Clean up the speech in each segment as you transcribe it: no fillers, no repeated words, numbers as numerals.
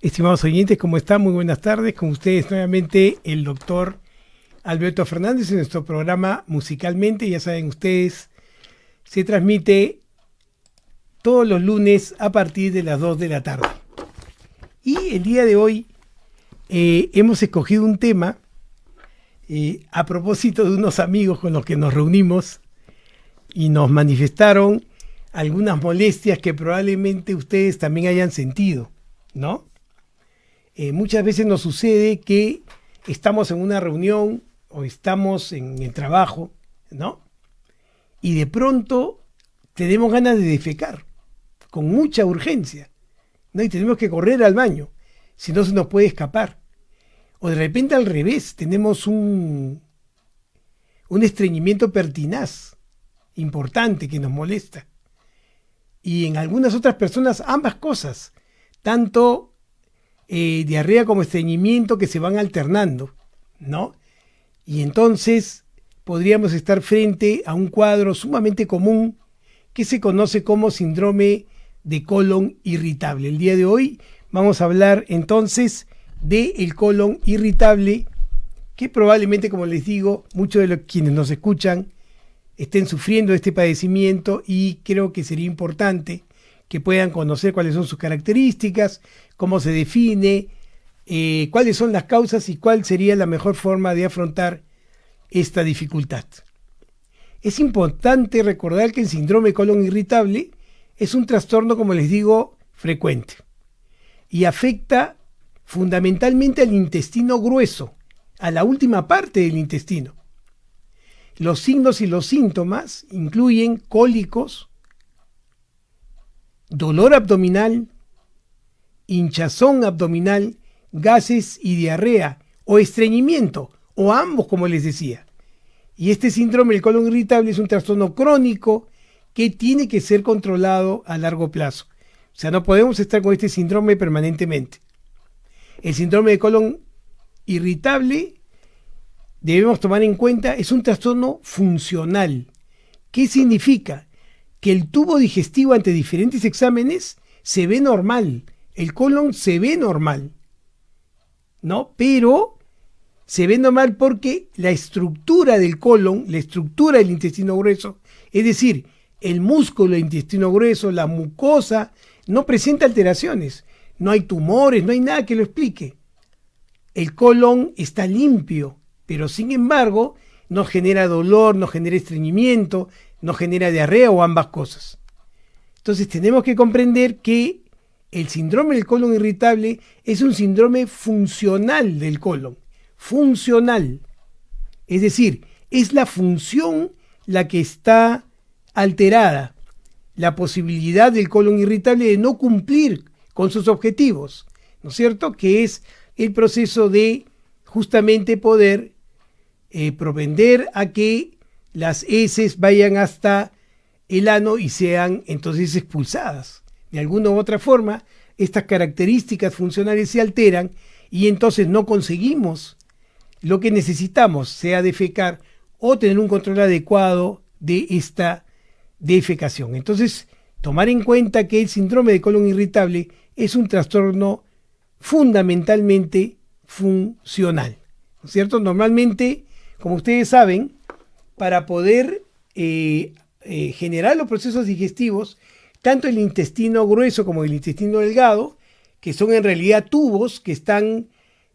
Estimados oyentes, ¿cómo están? Muy buenas tardes. Con ustedes nuevamente el doctor Alberto Fernández en nuestro programa Musicalmente. Ya saben ustedes, se transmite todos los lunes a partir de las 2 de la tarde. Y el día de hoy hemos escogido un tema a propósito de unos amigos con los que nos reunimos y nos manifestaron algunas molestias que probablemente ustedes también hayan sentido, ¿no? Muchas veces nos sucede que estamos en una reunión o estamos en el trabajo, ¿no? Y de pronto tenemos ganas de defecar con mucha urgencia, ¿no? Y tenemos que correr al baño, si no se nos puede escapar. O de repente al revés, tenemos un estreñimiento pertinaz importante que nos molesta. Y en algunas otras personas ambas cosas, tanto diarrea como estreñimiento que se van alternando, ¿no? Y entonces podríamos estar frente a un cuadro sumamente común que se conoce como síndrome de colon irritable. El día de hoy vamos a hablar entonces del colon irritable, que probablemente, como les digo, muchos de los quienes nos escuchan estén sufriendo este padecimiento, y creo que sería importante que puedan conocer cuáles son sus características, cómo se define, cuáles son las causas y cuál sería la mejor forma de afrontar esta dificultad. Es importante recordar que el síndrome de colon irritable es un trastorno, como les digo, frecuente y afecta fundamentalmente al intestino grueso, a la última parte del intestino. Los signos y los síntomas incluyen cólicos, dolor abdominal, hinchazón abdominal, gases y diarrea o estreñimiento, o ambos, como les decía. Y este síndrome del colon irritable es un trastorno crónico que tiene que ser controlado a largo plazo. O sea, no podemos estar con este síndrome permanentemente. El síndrome de colon irritable, debemos tomar en cuenta, es un trastorno funcional. ¿Qué significa? Que el tubo digestivo ante diferentes exámenes se ve normal, el colon se ve normal, ¿no? Pero se ve normal porque la estructura del colon, la estructura del intestino grueso, es decir, el músculo del intestino grueso, la mucosa, no presenta alteraciones, no hay tumores, no hay nada que lo explique. El colon está limpio, pero sin embargo no genera dolor, no genera estreñimiento, no genera diarrea o ambas cosas. Entonces tenemos que comprender que el síndrome del colon irritable es un síndrome funcional del colon. Funcional. Es decir, es la función la que está alterada. La posibilidad del colon irritable de no cumplir con sus objetivos, ¿no es cierto? Que es el proceso de justamente poder propender a que las heces vayan hasta el ano y sean entonces expulsadas. De alguna u otra forma, estas características funcionales se alteran y entonces no conseguimos lo que necesitamos, sea defecar o tener un control adecuado de esta defecación. Entonces, tomar en cuenta que el síndrome de colon irritable es un trastorno fundamentalmente funcional, ¿no es cierto? Normalmente, como ustedes saben, para poder generar los procesos digestivos, tanto el intestino grueso como el intestino delgado, que son en realidad tubos que están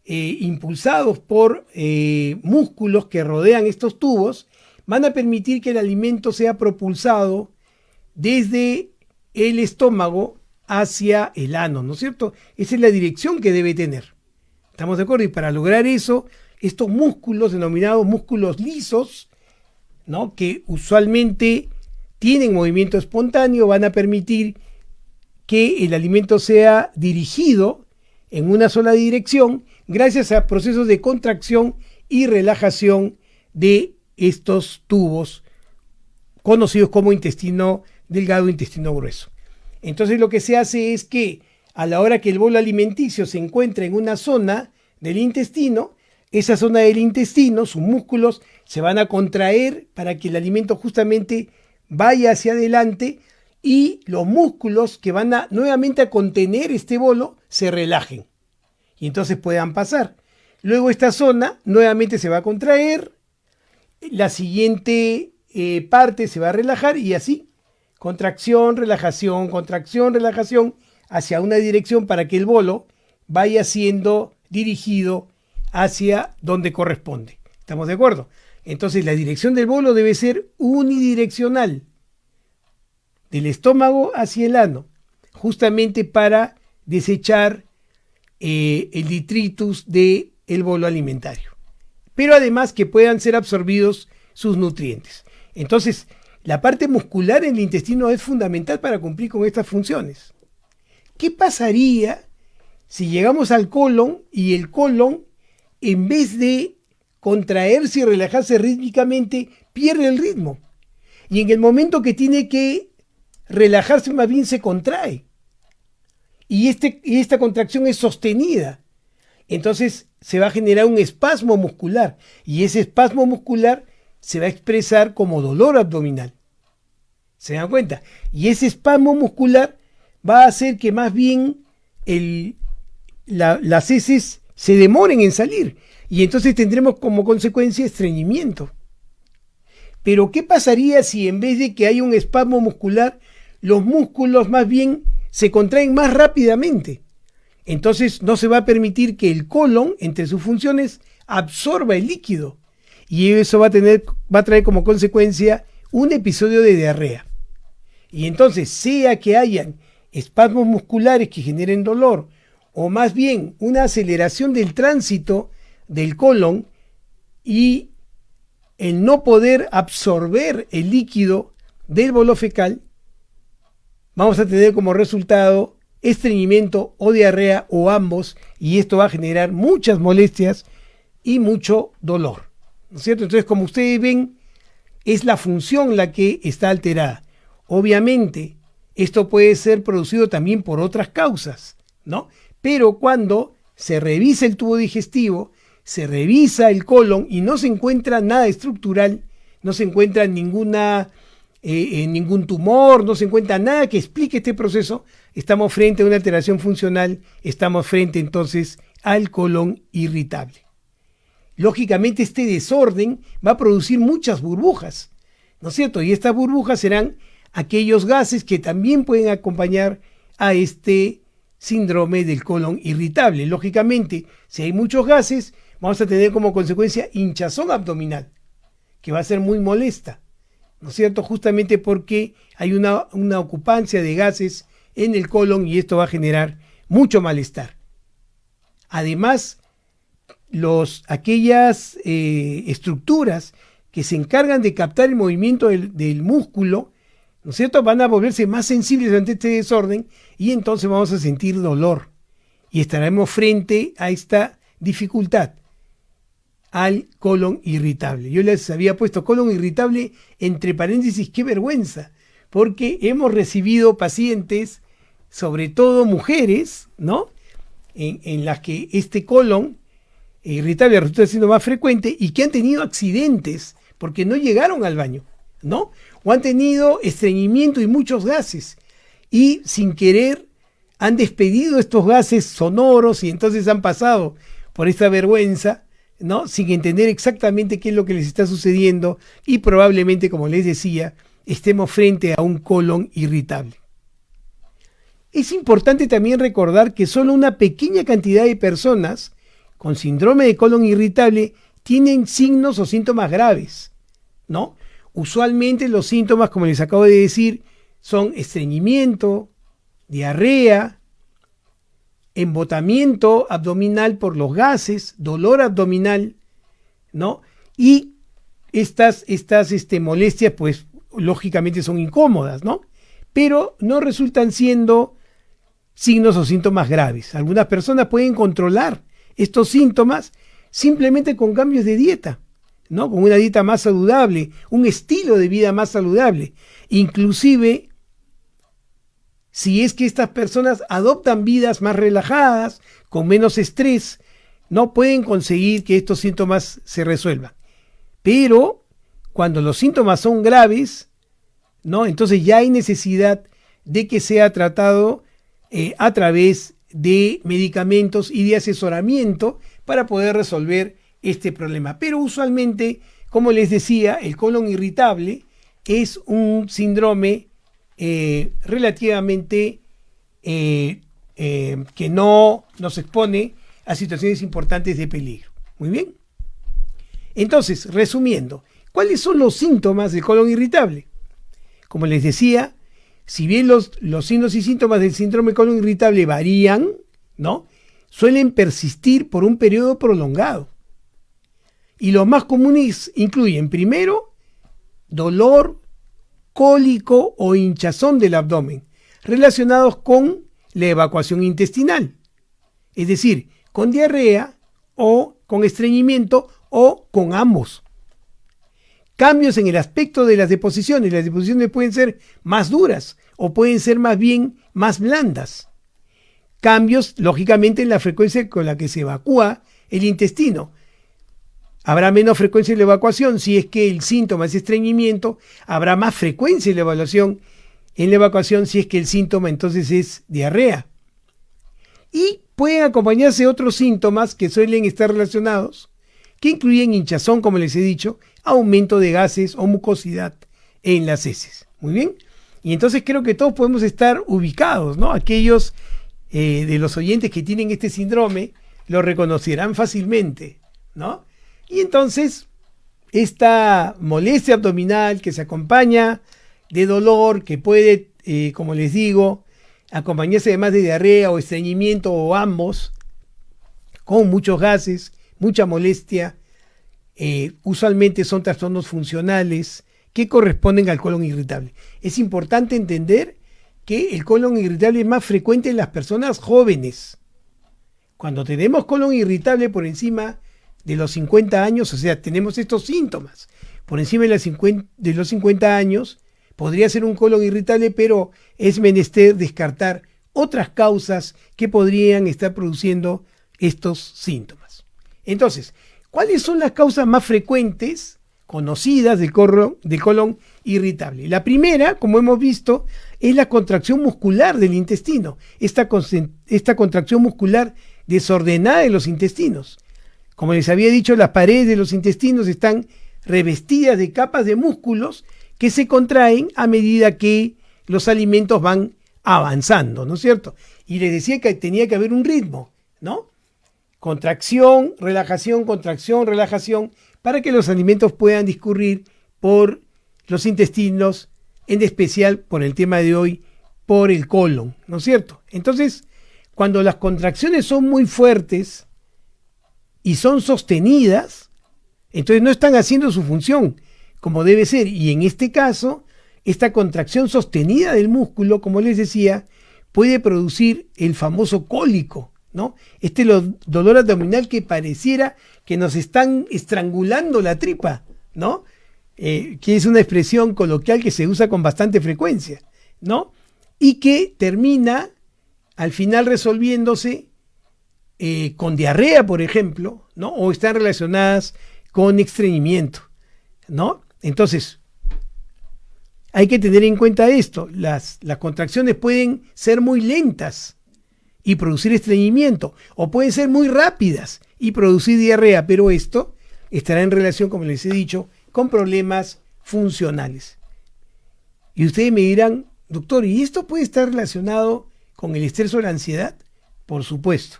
impulsados por músculos que rodean estos tubos, van a permitir que el alimento sea propulsado desde el estómago hacia el ano, ¿no es cierto? Esa es la dirección que debe tener. ¿Estamos de acuerdo? Y para lograr eso, estos músculos, denominados músculos lisos, ¿no?, que usualmente tienen movimiento espontáneo, van a permitir que el alimento sea dirigido en una sola dirección gracias a procesos de contracción y relajación de estos tubos conocidos como intestino delgado e intestino grueso. Entonces lo que se hace es que a la hora que el bolo alimenticio se encuentra en una zona del intestino, esa zona del intestino, sus músculos se van a contraer para que el alimento justamente vaya hacia adelante y los músculos que van a nuevamente a contener este bolo se relajen. y entonces puedan pasar. Luego esta zona nuevamente se va a contraer, la siguiente parte se va a relajar y así, contracción, relajación, hacia una dirección para que el bolo vaya siendo dirigido hacia donde corresponde. ¿Estamos de acuerdo? Entonces la dirección del bolo debe ser unidireccional, del estómago hacia el ano, justamente para desechar el detritus del bolo alimentario, pero además que puedan ser absorbidos sus nutrientes. Entonces, la parte muscular en el intestino es fundamental para cumplir con estas funciones. ¿Qué pasaría si llegamos al colon y el colon, en vez de contraerse y relajarse rítmicamente, pierde el ritmo? Y en el momento que tiene que relajarse, más bien se contrae. Y esta contracción es sostenida. Entonces se va a generar un espasmo muscular. Y ese espasmo muscular se va a expresar como dolor abdominal. ¿Se dan cuenta? Y ese espasmo muscular va a hacer que más bien las heces se demoren en salir. Y entonces tendremos como consecuencia estreñimiento. Pero ¿qué pasaría si en vez de que haya un espasmo muscular, los músculos más bien se contraen más rápidamente? Entonces no se va a permitir que el colon, entre sus funciones, absorba el líquido. Y eso va a traer como consecuencia un episodio de diarrea. Y entonces, sea que hayan espasmos musculares que generen dolor, o más bien una aceleración del tránsito del colon y el no poder absorber el líquido del bolo fecal, vamos a tener como resultado estreñimiento o diarrea o ambos, y esto va a generar muchas molestias y mucho dolor, ¿no es cierto? Entonces, como ustedes ven, es la función la que está alterada. Obviamente, esto puede ser producido también por otras causas, ¿no? Pero cuando se revisa el tubo digestivo, se revisa el colon y no se encuentra nada estructural, no se encuentra ningún tumor, no se encuentra nada que explique este proceso, estamos frente a una alteración funcional, estamos frente entonces al colon irritable. Lógicamente este desorden va a producir muchas burbujas, ¿no es cierto? Y estas burbujas serán aquellos gases que también pueden acompañar a este síndrome del colon irritable. Lógicamente, si hay muchos gases, vamos a tener como consecuencia hinchazón abdominal, que va a ser muy molesta, ¿no es cierto? Justamente porque hay una ocupancia de gases en el colon y esto va a generar mucho malestar. Además, aquellas estructuras que se encargan de captar el movimiento del músculo, ¿no es cierto?, van a volverse más sensibles ante este desorden y entonces vamos a sentir dolor y estaremos frente a esta dificultad, al colon irritable. Yo les había puesto colon irritable entre paréntesis, qué vergüenza, porque hemos recibido pacientes, sobre todo mujeres, ¿no?, en las que este colon irritable resulta siendo más frecuente y que han tenido accidentes porque no llegaron al baño, ¿no? O han tenido estreñimiento y muchos gases y sin querer han despedido estos gases sonoros y entonces han pasado por esta vergüenza, ¿no?, sin entender exactamente qué es lo que les está sucediendo y probablemente, como les decía, estemos frente a un colon irritable. Es importante también recordar que solo una pequeña cantidad de personas con síndrome de colon irritable tienen signos o síntomas graves, ¿no? Usualmente los síntomas, como les acabo de decir, son estreñimiento, diarrea, embotamiento abdominal por los gases, dolor abdominal, ¿no? Y estas molestias, pues, lógicamente son incómodas, ¿no? Pero no resultan siendo signos o síntomas graves. Algunas personas pueden controlar estos síntomas simplemente con cambios de dieta, ¿no? Con una dieta más saludable, un estilo de vida más saludable. Inclusive, si es que estas personas adoptan vidas más relajadas, con menos estrés, no pueden conseguir que estos síntomas se resuelvan. Pero cuando los síntomas son graves, ¿no?, entonces ya hay necesidad de que sea tratado a través de medicamentos y de asesoramiento para poder resolver este problema. Pero usualmente, como les decía, el colon irritable es un síndrome relativamente que no nos expone a situaciones importantes de peligro. Muy bien. Entonces, resumiendo, ¿cuáles son los síntomas del colon irritable? Como les decía, si bien los signos y síntomas del síndrome del colon irritable varían, ¿no?, suelen persistir por un periodo prolongado. Y los más comunes incluyen, primero, dolor, cólico o hinchazón del abdomen, relacionados con la evacuación intestinal, es decir, con diarrea o con estreñimiento o con ambos. Cambios en el aspecto de las deposiciones. Las deposiciones pueden ser más duras o pueden ser más bien más blandas. Cambios, lógicamente, en la frecuencia con la que se evacúa el intestino. Habrá menos frecuencia en la evacuación. Si es que el síntoma es estreñimiento, habrá más frecuencia en la evacuación si es que el síntoma entonces es diarrea. Y pueden acompañarse otros síntomas que suelen estar relacionados, que incluyen hinchazón, como les he dicho, aumento de gases o mucosidad en las heces. Muy bien. Y entonces creo que todos podemos estar ubicados, ¿no? Aquellos de los oyentes que tienen este síndrome lo reconocerán fácilmente, ¿no? Y entonces esta molestia abdominal que se acompaña de dolor, que puede, como les digo, acompañarse además de diarrea o estreñimiento o ambos, con muchos gases, mucha molestia, usualmente son trastornos funcionales que corresponden al colon irritable. Es importante entender que el colon irritable es más frecuente en las personas jóvenes. Cuando tenemos colon irritable por encima de los 50 años, o sea, tenemos estos síntomas por encima de los 50 años, podría ser un colon irritable, pero es menester descartar otras causas que podrían estar produciendo estos síntomas. Entonces, ¿cuáles son las causas más frecuentes conocidas del colon irritable? La primera, como hemos visto, es la contracción muscular del intestino, esta contracción muscular desordenada de los intestinos. Como les había dicho, las paredes de los intestinos están revestidas de capas de músculos que se contraen a medida que los alimentos van avanzando, ¿no es cierto? Y les decía que tenía que haber un ritmo, ¿no? Contracción, relajación, para que los alimentos puedan discurrir por los intestinos, en especial, por el tema de hoy, por el colon, ¿no es cierto? Entonces, cuando las contracciones son muy fuertes y son sostenidas, entonces no están haciendo su función como debe ser. Y en este caso, esta contracción sostenida del músculo, como les decía, puede producir el famoso cólico, ¿no? Este dolor abdominal que pareciera que nos están estrangulando la tripa, ¿no? Que es una expresión coloquial que se usa con bastante frecuencia, ¿no? Y que termina al final resolviéndose con diarrea, por ejemplo, ¿no? O están relacionadas con estreñimiento, ¿no? Entonces, hay que tener en cuenta esto. Las contracciones pueden ser muy lentas y producir estreñimiento, o pueden ser muy rápidas y producir diarrea, pero esto estará en relación, como les he dicho, con problemas funcionales. Y ustedes me dirán, doctor, ¿y esto puede estar relacionado con el estrés o la ansiedad? Por supuesto.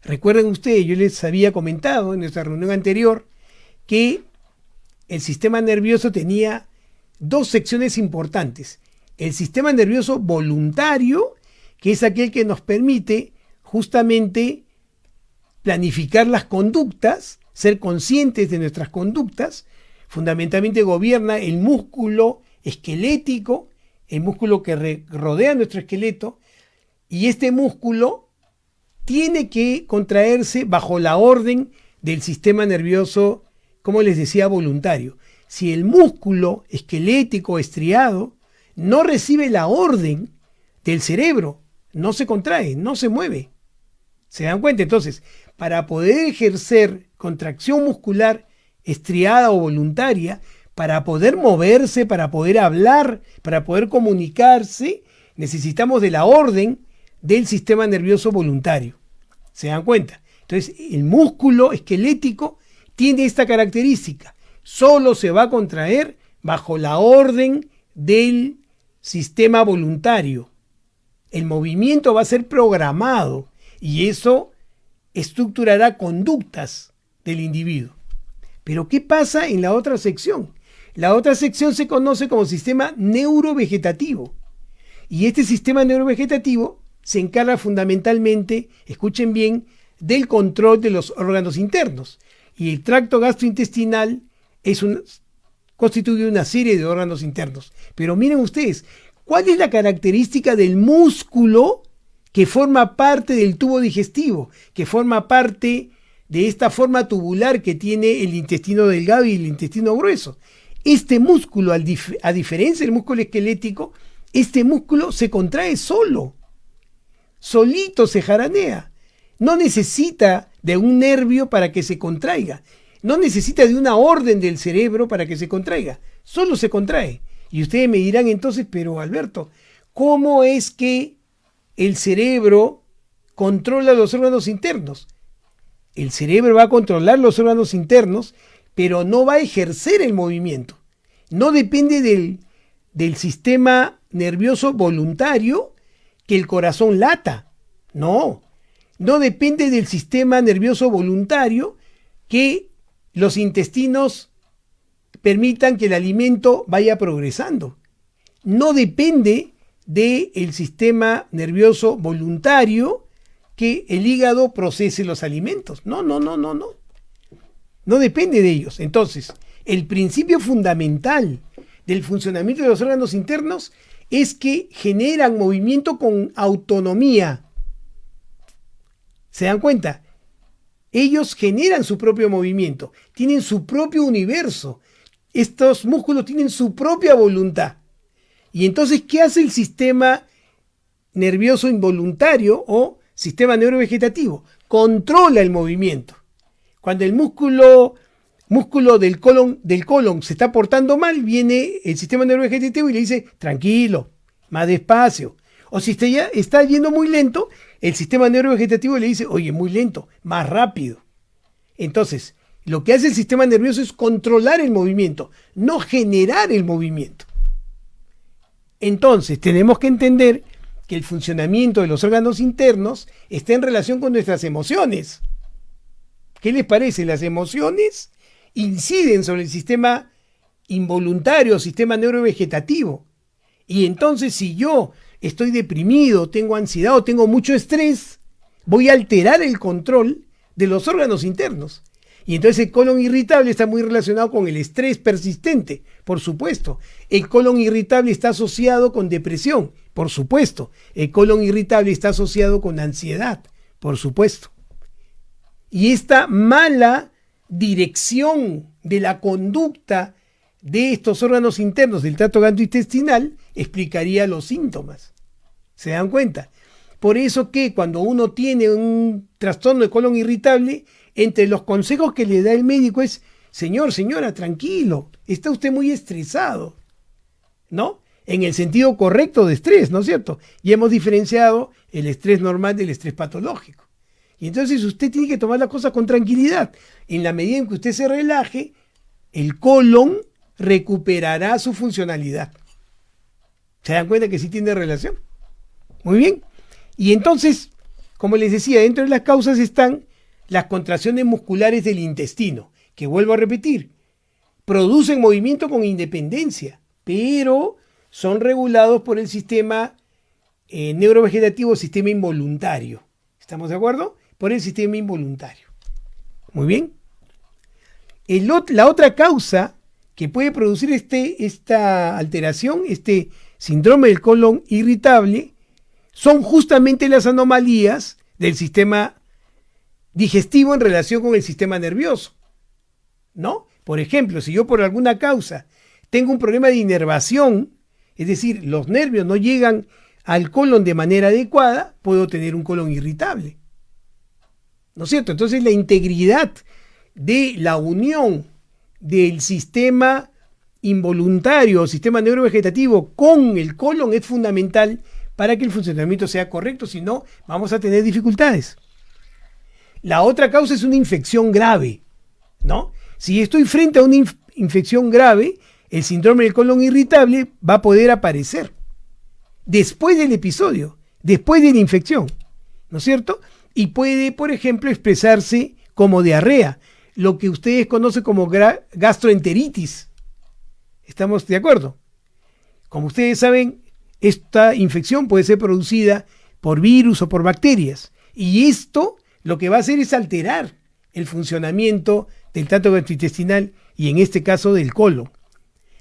Recuerden ustedes, yo les había comentado en nuestra reunión anterior que el sistema nervioso tenía dos secciones importantes. El sistema nervioso voluntario, que es aquel que nos permite justamente planificar las conductas, ser conscientes de nuestras conductas. Fundamentalmente gobierna el músculo esquelético, el músculo que rodea nuestro esqueleto, y este músculo tiene que contraerse bajo la orden del sistema nervioso, como les decía, voluntario. Si el músculo esquelético estriado no recibe la orden del cerebro, no se contrae, no se mueve. ¿Se dan cuenta? Entonces, para poder ejercer contracción muscular estriada o voluntaria, para poder moverse, para poder hablar, para poder comunicarse, necesitamos de la orden del sistema nervioso voluntario. ¿Se dan cuenta? Entonces, el músculo esquelético tiene esta característica. Solo se va a contraer bajo la orden del sistema voluntario. El movimiento va a ser programado y eso estructurará conductas del individuo. Pero ¿qué pasa en la otra sección? La otra sección se conoce como sistema neurovegetativo. Y este sistema neurovegetativo se encarga fundamentalmente, escuchen bien, del control de los órganos internos. Y el tracto gastrointestinal constituye una serie de órganos internos. Pero miren ustedes, ¿cuál es la característica del músculo que forma parte del tubo digestivo, que forma parte de esta forma tubular que tiene el intestino delgado y el intestino grueso? Este músculo, a diferencia del músculo esquelético, este músculo se contrae solo, solito se jaranea. No necesita de un nervio para que se contraiga, no necesita de una orden del cerebro para que se contraiga, solo se contrae. Y ustedes me dirán entonces, pero Alberto, ¿cómo es que el cerebro controla los órganos internos? El cerebro va a controlar los órganos internos, pero no va a ejercer el movimiento. No depende del sistema nervioso voluntario que el corazón lata. No depende del sistema nervioso voluntario que los intestinos permitan que el alimento vaya progresando. No depende del sistema nervioso voluntario que el hígado procese los alimentos. No depende de ellos. Entonces, el principio fundamental del funcionamiento de los órganos internos es que generan movimiento con autonomía. ¿Se dan cuenta? Ellos generan su propio movimiento, tienen su propio universo. Estos músculos tienen su propia voluntad. Y entonces, ¿qué hace el sistema nervioso involuntario o sistema neurovegetativo? Controla el movimiento. Cuando el músculo del colon se está portando mal, viene el sistema neurovegetativo y le dice, tranquilo, más despacio. O si está yendo muy lento, el sistema neurovegetativo le dice, oye, muy lento, más rápido. Entonces, lo que hace el sistema nervioso es controlar el movimiento, no generar el movimiento. Entonces, tenemos que entender que el funcionamiento de los órganos internos está en relación con nuestras emociones. ¿Qué les parece? Las emociones inciden sobre el sistema involuntario, sistema neurovegetativo. Y entonces, si yo estoy deprimido, tengo ansiedad o tengo mucho estrés, voy a alterar el control de los órganos internos. Y entonces el colon irritable está muy relacionado con el estrés persistente, por supuesto. El colon irritable está asociado con depresión, por supuesto. El colon irritable está asociado con ansiedad, por supuesto. Y esta mala dirección de la conducta de estos órganos internos del tracto gastrointestinal explicaría los síntomas. ¿Se dan cuenta? Por eso que cuando uno tiene un trastorno de colon irritable, entre los consejos que le da el médico es, señor, señora, tranquilo, está usted muy estresado, ¿no? En el sentido correcto de estrés, ¿no es cierto? Y hemos diferenciado el estrés normal del estrés patológico. Y entonces usted tiene que tomar las cosas con tranquilidad. En la medida en que usted se relaje, el colon recuperará su funcionalidad. ¿Se dan cuenta que sí tiene relación? Muy bien. Y entonces, como les decía, dentro de las causas están las contracciones musculares del intestino, que vuelvo a repetir, producen movimiento con independencia, pero son regulados por el sistema neurovegetativo, sistema involuntario. ¿Estamos de acuerdo? Por el sistema involuntario. Muy bien. La otra causa que puede producir esta alteración, este síndrome del colon irritable, son justamente las anomalías del sistema digestivo en relación con el sistema nervioso, ¿no? Por ejemplo, si yo por alguna causa tengo un problema de inervación, es decir, los nervios no llegan al colon de manera adecuada, puedo tener un colon irritable, ¿no es cierto? Entonces la integridad de la unión del sistema involuntario o sistema neurovegetativo con el colon es fundamental para que el funcionamiento sea correcto, si no, vamos a tener dificultades. La otra causa es una infección grave, ¿no? Si estoy frente a una infección grave, el síndrome del colon irritable va a poder aparecer después del episodio, después de la infección, ¿no es cierto? Y puede, por ejemplo, expresarse como diarrea, lo que ustedes conocen como gastroenteritis. ¿Estamos de acuerdo? Como ustedes saben, esta infección puede ser producida por virus o por bacterias. Y esto lo que va a hacer es alterar el funcionamiento del tracto gastrointestinal y en este caso del colon.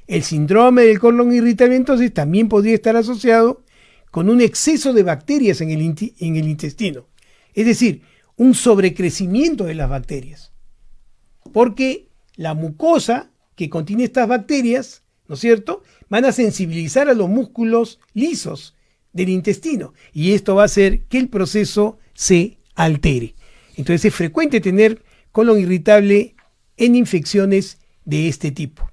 El síndrome del colon irritable entonces también podría estar asociado con un exceso de bacterias en el intestino. Es decir, un sobrecrecimiento de las bacterias. Porque la mucosa que contiene estas bacterias, ¿no es cierto?, van a sensibilizar a los músculos lisos del intestino. Y esto va a hacer que el proceso se altere. Entonces es frecuente tener colon irritable en infecciones de este tipo.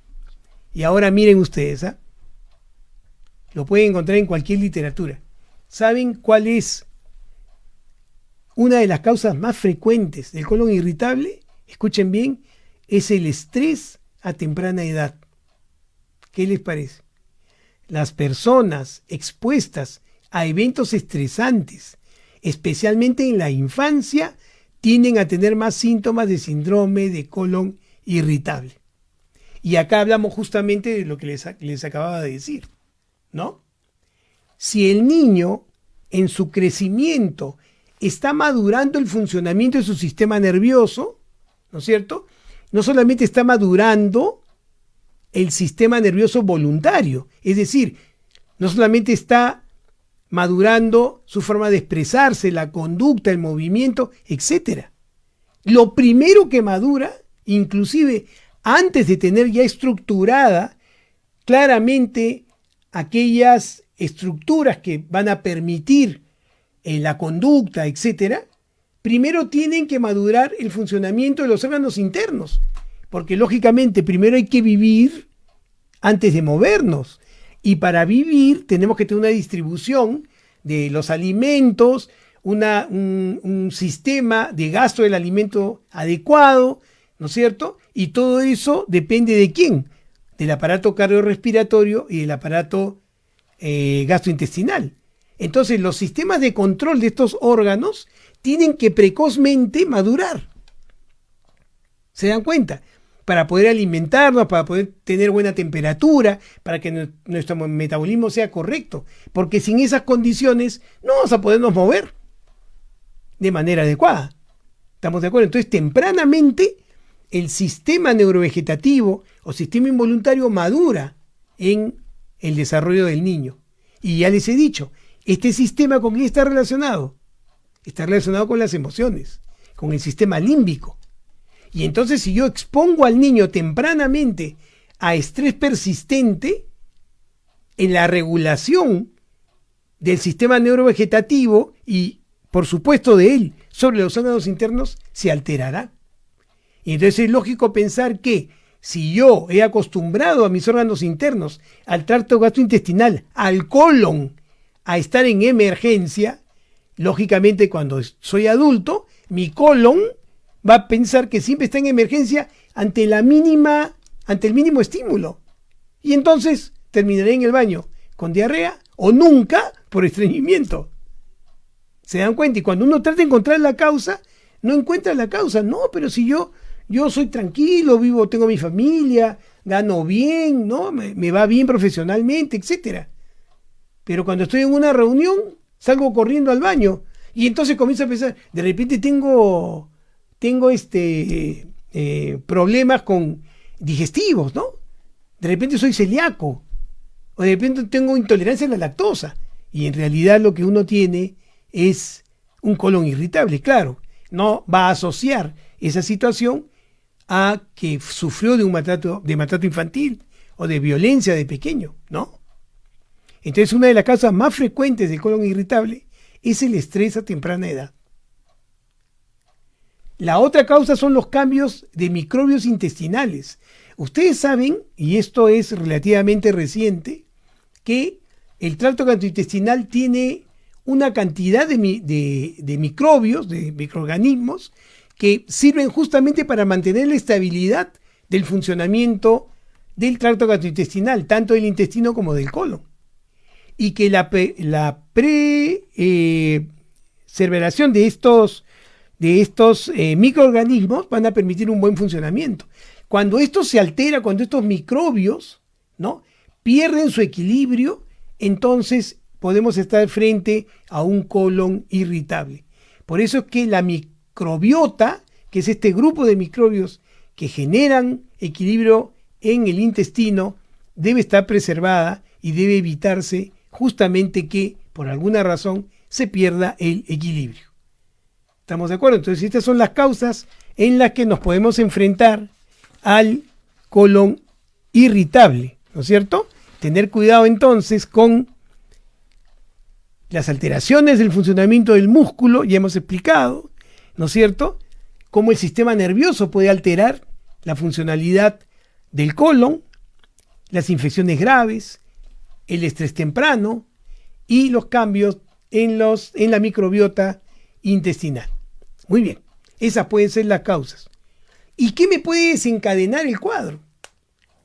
Y ahora miren ustedes, ¿ah? Lo pueden encontrar en cualquier literatura. ¿Saben cuál es una de las causas más frecuentes del colon irritable? Escuchen bien, es el estrés a temprana edad. ¿Qué les parece? Las personas expuestas a eventos estresantes, especialmente en la infancia, tienden a tener más síntomas de síndrome de colon irritable. Y acá hablamos justamente de lo que les acababa de decir, ¿no? Si el niño en su crecimiento está madurando el funcionamiento de su sistema nervioso, ¿no es cierto? No solamente está madurando el sistema nervioso voluntario, es decir, no solamente está madurando su forma de expresarse, la conducta, el movimiento, etc. Lo primero que madura, inclusive antes de tener ya estructurada claramente aquellas estructuras que van a permitir la conducta, etc., primero tienen que madurar el funcionamiento de los órganos internos, porque lógicamente primero hay que vivir antes de movernos, y para vivir tenemos que tener una distribución de los alimentos, un sistema de gasto del alimento adecuado, ¿no es cierto? Y todo eso depende de quién, del aparato cardiorrespiratorio y del aparato gastrointestinal. Entonces los sistemas de control de estos órganos tienen que precozmente madurar. ¿Se dan cuenta? Para poder alimentarnos, para poder tener buena temperatura, para que nuestro metabolismo sea correcto. Porque sin esas condiciones no vamos a podernos mover de manera adecuada. ¿Estamos de acuerdo? Entonces, tempranamente, el sistema neurovegetativo o sistema involuntario madura en el desarrollo del niño. Y ya les he dicho, este sistema ¿con qué está relacionado? Está relacionado con las emociones, con el sistema límbico. Y entonces si yo expongo al niño tempranamente a estrés persistente, en la regulación del sistema neurovegetativo y por supuesto de él sobre los órganos internos se alterará. Y entonces es lógico pensar que si yo he acostumbrado a mis órganos internos, al tracto gastrointestinal, al colon, a estar en emergencia, lógicamente cuando soy adulto, mi colon va a pensar que siempre está en emergencia ante el mínimo estímulo. Y entonces terminaré en el baño con diarrea o nunca por estreñimiento. ¿Se dan cuenta? Y cuando uno trata de encontrar la causa, no encuentra la causa. No, pero si yo soy tranquilo, vivo, tengo mi familia, gano bien, ¿no? Me va bien profesionalmente, etc. Pero cuando estoy en una reunión, salgo corriendo al baño. Y entonces comienzo a pensar, de repente tengo problemas con digestivos, ¿no? De repente soy celíaco, o de repente tengo intolerancia a la lactosa, y en realidad lo que uno tiene es un colon irritable. Claro, no va a asociar esa situación a que sufrió de maltrato infantil o de violencia de pequeño, ¿no? Entonces una de las causas más frecuentes del colon irritable es el estrés a temprana edad. La otra causa son los cambios de microbios intestinales. Ustedes saben, y esto es relativamente reciente, que el tracto gastrointestinal tiene una cantidad de microbios, de microorganismos, que sirven justamente para mantener la estabilidad del funcionamiento del tracto gastrointestinal, tanto del intestino como del colon. Y que la preservación de estos microorganismos van a permitir un buen funcionamiento. Cuando esto se altera, cuando estos microbios, ¿no?, pierden su equilibrio, entonces podemos estar frente a un colon irritable. Por eso es que la microbiota, que es este grupo de microbios que generan equilibrio en el intestino, debe estar preservada y debe evitarse justamente que por alguna razón se pierda el equilibrio. ¿Estamos de acuerdo? Entonces estas son las causas en las que nos podemos enfrentar al colon irritable, ¿no es cierto? Tener cuidado entonces con las alteraciones del funcionamiento del músculo, ya hemos explicado, ¿no es cierto?, cómo el sistema nervioso puede alterar la funcionalidad del colon, las infecciones graves, el estrés temprano y los cambios en la microbiota intestinal. Muy bien, esas pueden ser las causas. ¿Y qué me puede desencadenar el cuadro?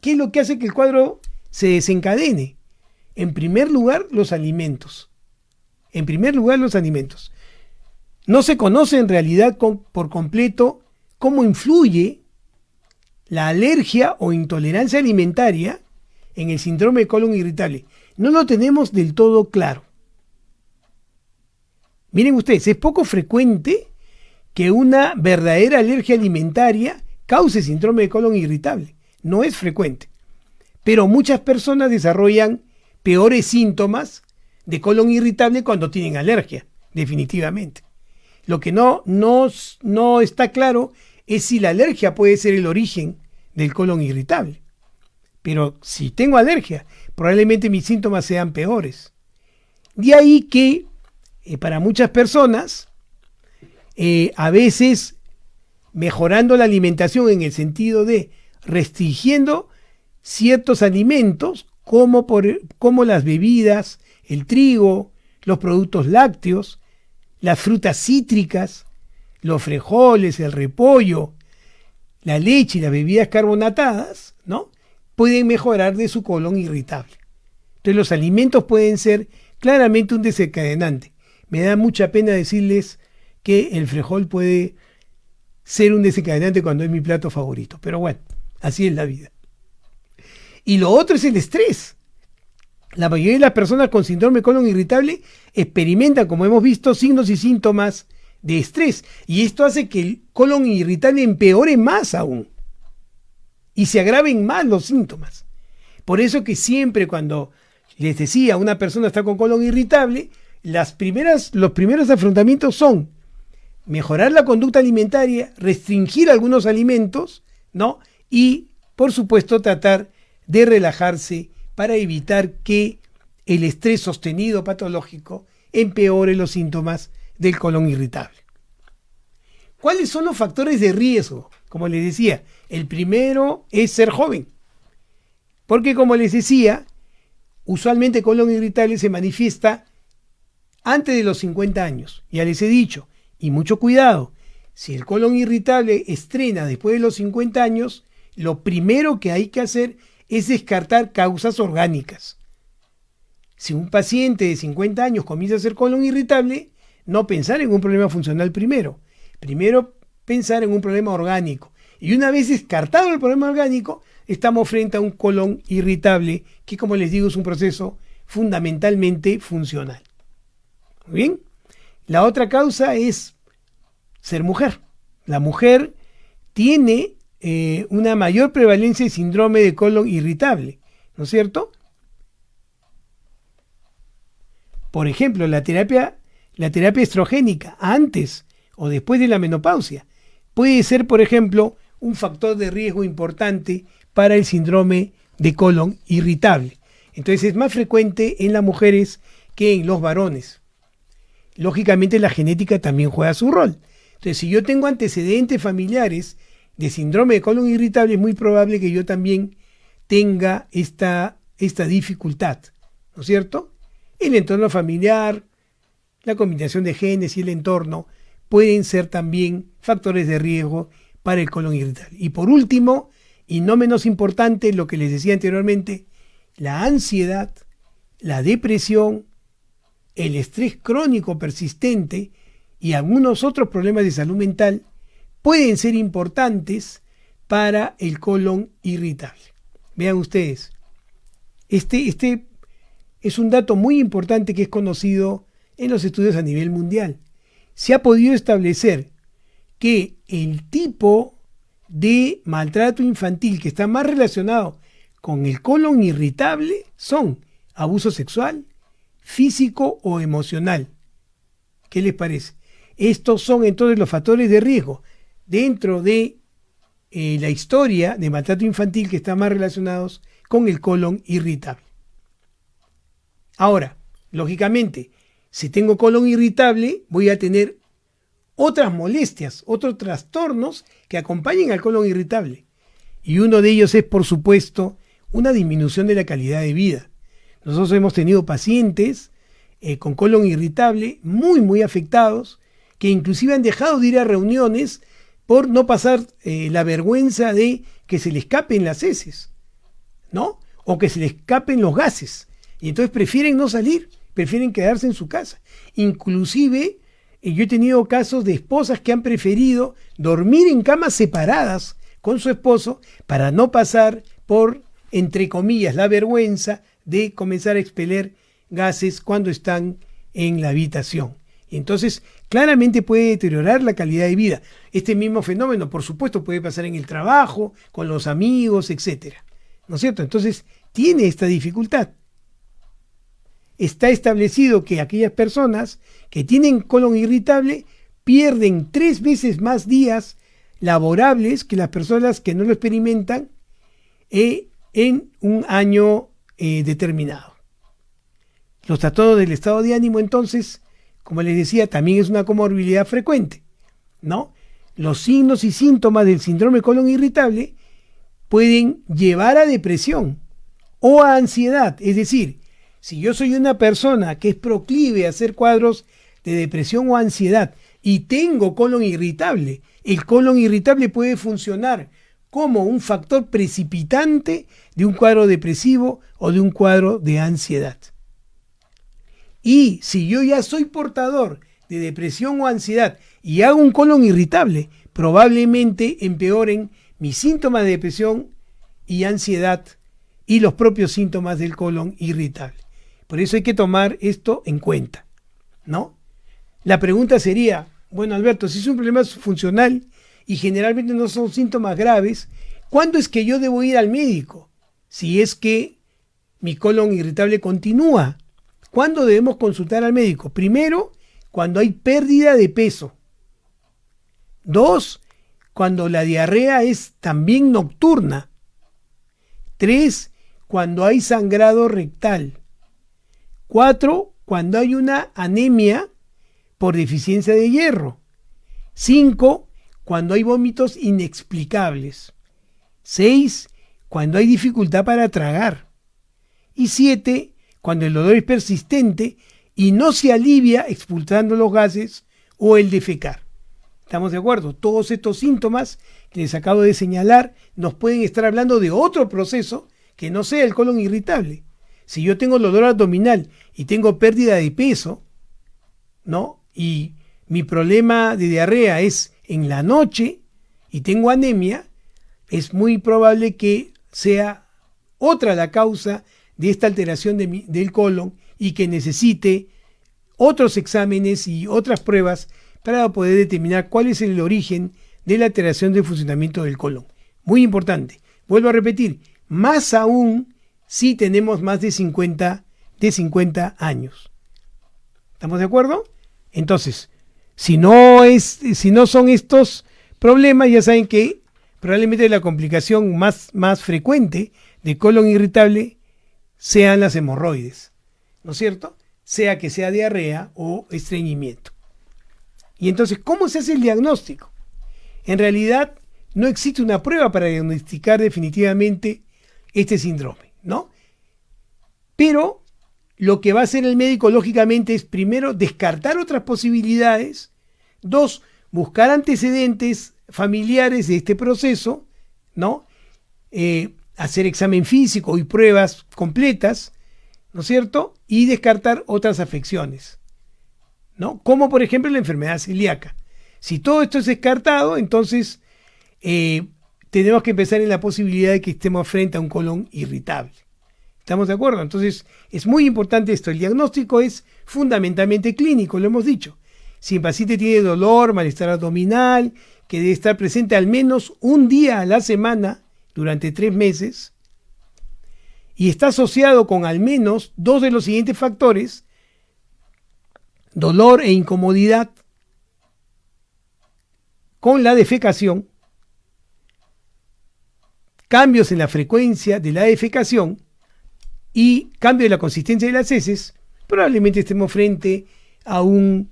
¿Qué es lo que hace que el cuadro se desencadene? En primer lugar, los alimentos. No se conoce en realidad por completo cómo influye la alergia o intolerancia alimentaria en el síndrome de colon irritable. No lo tenemos del todo claro. Miren ustedes, es poco frecuente que una verdadera alergia alimentaria cause síndrome de colon irritable. No es frecuente. Pero muchas personas desarrollan peores síntomas de colon irritable cuando tienen alergia, definitivamente. Lo que no está claro es si la alergia puede ser el origen del colon irritable. Pero si tengo alergia, probablemente mis síntomas sean peores. De ahí que para muchas personas, a veces mejorando la alimentación en el sentido de restringiendo ciertos alimentos como las bebidas, el trigo, los productos lácteos, las frutas cítricas, los frijoles, el repollo, la leche y las bebidas carbonatadas, ¿no?, pueden mejorar de su colon irritable. Entonces los alimentos pueden ser claramente un desencadenante. Me da mucha pena decirles que el frijol puede ser un desencadenante cuando es mi plato favorito, pero bueno, así es la vida. Y lo otro es el estrés. La mayoría de las personas con síndrome de colon irritable experimentan, como hemos visto, signos y síntomas de estrés. Y esto hace que el colon irritable empeore más aún. Y se agraven más los síntomas. Por eso que siempre cuando les decía una persona está con colon irritable, los primeros afrontamientos son mejorar la conducta alimentaria, restringir algunos alimentos, ¿no?, y por supuesto tratar de relajarse para evitar que el estrés sostenido patológico empeore los síntomas del colon irritable. ¿Cuáles son los factores de riesgo? Como les decía, el primero es ser joven. Porque como les decía, usualmente el colon irritable se manifiesta antes de los 50 años. Ya les he dicho, y mucho cuidado, si el colon irritable estrena después de los 50 años, lo primero que hay que hacer es descartar causas orgánicas. Si un paciente de 50 años comienza a ser colon irritable, no pensar en un problema funcional primero. Primero pensar en un problema orgánico. Y una vez descartado el problema orgánico, estamos frente a un colon irritable que, como les digo, es un proceso fundamentalmente funcional. ¿Muy bien? La otra causa es ser mujer. La mujer tiene una mayor prevalencia de síndrome de colon irritable, ¿no es cierto? Por ejemplo, la terapia estrogénica antes o después de la menopausia puede ser, por ejemplo, un factor de riesgo importante para el síndrome de colon irritable. Entonces es más frecuente en las mujeres que en los varones. Lógicamente la genética también juega su rol. Entonces, si yo tengo antecedentes familiares de síndrome de colon irritable, es muy probable que yo también tenga esta dificultad, ¿no es cierto? el entorno familiar, la combinación de genes y el entorno pueden ser también factores de riesgo para el colon irritable. Y por último, y no menos importante, lo que les decía anteriormente, la ansiedad, la depresión, el estrés crónico persistente y algunos otros problemas de salud mental pueden ser importantes para el colon irritable. Vean ustedes, este es un dato muy importante que es conocido en los estudios a nivel mundial. Se ha podido establecer que el tipo de maltrato infantil que está más relacionado con el colon irritable son abuso sexual, físico o emocional. ¿Qué les parece? Estos son entonces los factores de riesgo dentro de la historia de maltrato infantil que están más relacionados con el colon irritable. Ahora, lógicamente, si tengo colon irritable, voy a tener otras molestias, otros trastornos que acompañen al colon irritable. Y uno de ellos es, por supuesto, una disminución de la calidad de vida. Nosotros hemos tenido pacientes con colon irritable muy afectados, que inclusive han dejado de ir a reuniones por no pasar la vergüenza de que se le escapen las heces, ¿no? O que se le escapen los gases. Y entonces prefieren no salir, prefieren quedarse en su casa. Inclusive, yo he tenido casos de esposas que han preferido dormir en camas separadas con su esposo para no pasar por, entre comillas, la vergüenza de comenzar a expeler gases cuando están en la habitación. Entonces, claramente puede deteriorar la calidad de vida. Este mismo fenómeno, por supuesto, puede pasar en el trabajo, con los amigos, etc. ¿No es cierto? Entonces, tiene esta dificultad. Está establecido que aquellas personas que tienen colon irritable pierden 3 veces más días laborables que las personas que no lo experimentan en un año determinado. Los trastornos del estado de ánimo, entonces, como les decía, también es una comorbilidad frecuente, ¿no? Los signos y síntomas del síndrome colon irritable pueden llevar a depresión o a ansiedad. Es decir, si yo soy una persona que es proclive a hacer cuadros de depresión o ansiedad y tengo colon irritable, el colon irritable puede funcionar como un factor precipitante de un cuadro depresivo o de un cuadro de ansiedad. Y si yo ya soy portador de depresión o ansiedad y hago un colon irritable, probablemente empeoren mis síntomas de depresión y ansiedad y los propios síntomas del colon irritable. Por eso hay que tomar esto en cuenta, ¿no? La pregunta sería, bueno, Alberto, si es un problema funcional y generalmente no son síntomas graves, ¿cuándo es que yo debo ir al médico? Si es que mi colon irritable continúa, ¿cuándo debemos consultar al médico? Primero, cuando hay pérdida de peso. 2, cuando la diarrea es también nocturna. 3, cuando hay sangrado rectal. 4, cuando hay una anemia por deficiencia de hierro. 5, cuando hay vómitos inexplicables. 6, cuando hay dificultad para tragar. Y 7, cuando el dolor es persistente y no se alivia expulsando los gases o el defecar. ¿Estamos de acuerdo? Todos estos síntomas que les acabo de señalar nos pueden estar hablando de otro proceso que no sea el colon irritable. Si yo tengo dolor abdominal y tengo pérdida de peso, ¿no? Y mi problema de diarrea es en la noche y tengo anemia, es muy probable que sea otra la causa de esta alteración del colon y que necesite otros exámenes y otras pruebas para poder determinar cuál es el origen de la alteración del funcionamiento del colon. Muy importante. Vuelvo a repetir, más aún si tenemos más de 50 años. ¿Estamos de acuerdo? Entonces, si no son estos problemas, ya saben que probablemente la complicación más frecuente de colon irritable sean las hemorroides, ¿no es cierto? Sea que sea diarrea o estreñimiento. Y entonces, ¿cómo se hace el diagnóstico? En realidad, no existe una prueba para diagnosticar definitivamente este síndrome, ¿no? Pero lo que va a hacer el médico, lógicamente, es primero descartar otras posibilidades, dos, buscar antecedentes familiares de este proceso, ¿no? Hacer examen físico y pruebas completas, ¿no es cierto? Y descartar otras afecciones, ¿no? Como por ejemplo la enfermedad celíaca. Si todo esto es descartado, entonces tenemos que pensar en la posibilidad de que estemos frente a un colon irritable. ¿Estamos de acuerdo? Entonces es muy importante esto. El diagnóstico es fundamentalmente clínico, lo hemos dicho. Si el paciente tiene dolor, malestar abdominal, que debe estar presente al menos un día a la semana durante 3 meses, y está asociado con al menos 2 de los siguientes factores: dolor e incomodidad con la defecación, cambios en la frecuencia de la defecación y cambio de la consistencia de las heces, probablemente estemos frente a un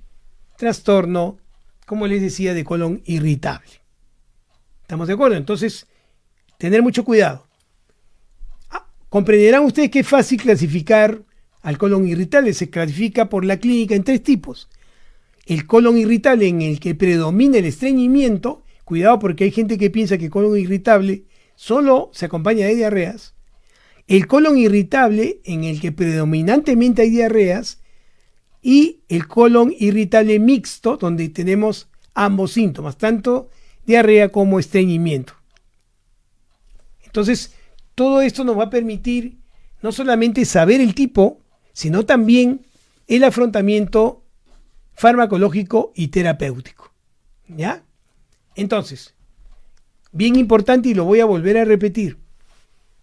trastorno, como les decía, de colon irritable. ¿Estamos de acuerdo? Entonces, tener mucho cuidado. Comprenderán ustedes que es fácil clasificar al colon irritable. Se clasifica por la clínica en 3 tipos. El colon irritable en el que predomina el estreñimiento. Cuidado, porque hay gente que piensa que el colon irritable solo se acompaña de diarreas. El colon irritable en el que predominantemente hay diarreas. Y el colon irritable mixto, donde tenemos ambos síntomas, tanto diarrea como estreñimiento. Entonces, todo esto nos va a permitir no solamente saber el tipo, sino también el afrontamiento farmacológico y terapéutico. ¿Ya? Entonces, bien importante, y lo voy a volver a repetir: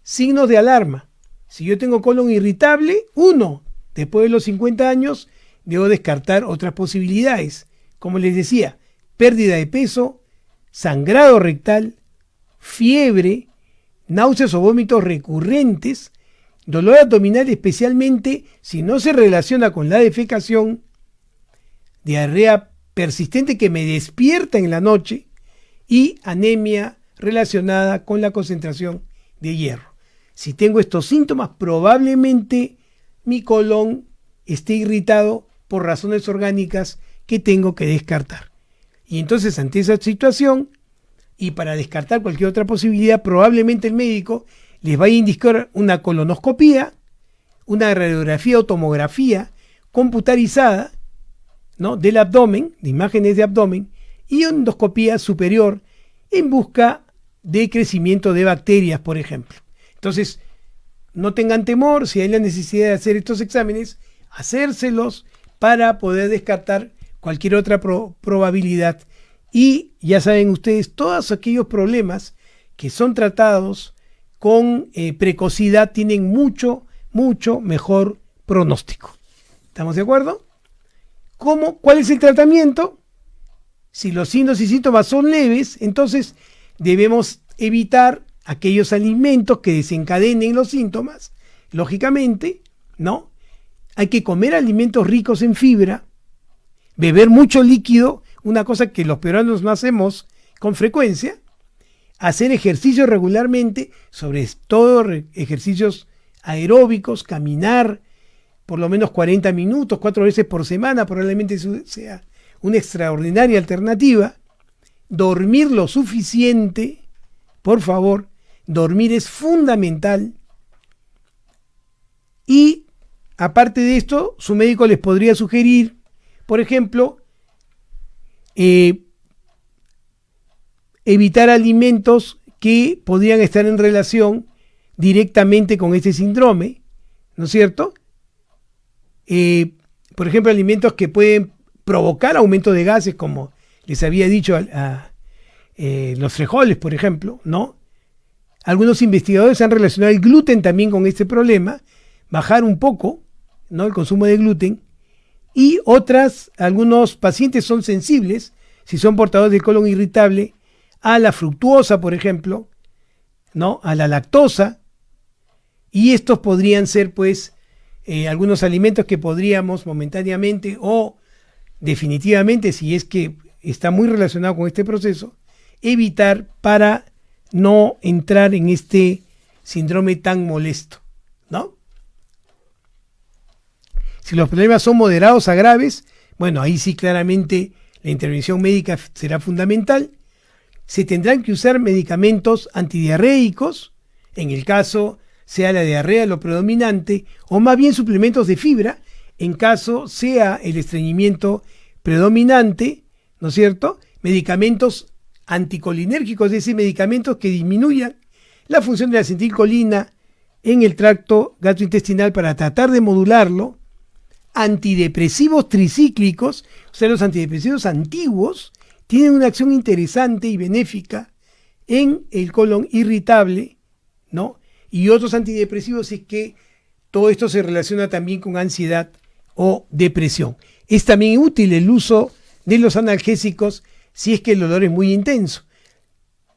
signos de alarma. Si yo tengo colon irritable, 1, después de los 50 años, debo descartar otras posibilidades. Como les decía, pérdida de peso, sangrado rectal, fiebre, náuseas o vómitos recurrentes, dolor abdominal, especialmente si no se relaciona con la defecación, diarrea persistente que me despierta en la noche y anemia relacionada con la concentración de hierro. Si tengo estos síntomas, probablemente mi colon esté irritado por razones orgánicas que tengo que descartar. Y entonces, ante esa situación, y para descartar cualquier otra posibilidad, probablemente el médico les vaya a indicar una colonoscopía, una radiografía o tomografía computarizada, ¿no?, del abdomen, de imágenes de abdomen, y endoscopía superior en busca de crecimiento de bacterias, por ejemplo. Entonces, no tengan temor, si hay la necesidad de hacer estos exámenes, hacérselos para poder descartar cualquier otra probabilidad. Y ya saben ustedes, todos aquellos problemas que son tratados con precocidad tienen mucho mejor pronóstico. ¿Estamos de acuerdo? ¿Cuál es el tratamiento? Si los signos y síntomas son leves, entonces debemos evitar aquellos alimentos que desencadenen los síntomas, lógicamente, ¿no? Hay que comer alimentos ricos en fibra, beber mucho líquido, una cosa que los peruanos no hacemos con frecuencia, hacer ejercicio regularmente, sobre todo ejercicios aeróbicos, caminar por lo menos 40 minutos, 4 veces por semana, probablemente sea una extraordinaria alternativa. Dormir lo suficiente, por favor, dormir es fundamental. Y aparte de esto, su médico les podría sugerir, por ejemplo, evitar alimentos que podrían estar en relación directamente con este síndrome, ¿no es cierto? Por ejemplo, alimentos que pueden provocar aumento de gases, como les había dicho los frijoles, por ejemplo, ¿no? Algunos investigadores han relacionado el gluten también con este problema, bajar un poco, ¿no?, el consumo de gluten, y algunos pacientes son sensibles, si son portadores de colon irritable, a la fructuosa, por ejemplo, ¿no?, a la lactosa, y estos podrían ser, pues, algunos alimentos que podríamos momentáneamente o definitivamente, si es que está muy relacionado con este proceso, evitar para no entrar en este síndrome tan molesto, ¿no? Si los problemas son moderados a graves, bueno, ahí sí claramente la intervención médica será fundamental. Se tendrán que usar medicamentos antidiarreicos, en el caso sea la diarrea lo predominante, o más bien suplementos de fibra, en caso sea el estreñimiento predominante, ¿no es cierto? Medicamentos anticolinérgicos, es decir, medicamentos que disminuyan la función de la acetilcolina en el tracto gastrointestinal para tratar de modularlo. Antidepresivos tricíclicos, o sea, los antidepresivos antiguos, tienen una acción interesante y benéfica en el colon irritable, ¿no? Y otros antidepresivos es que todo esto se relaciona también con ansiedad o depresión. Es también útil el uso de los analgésicos si es que el dolor es muy intenso.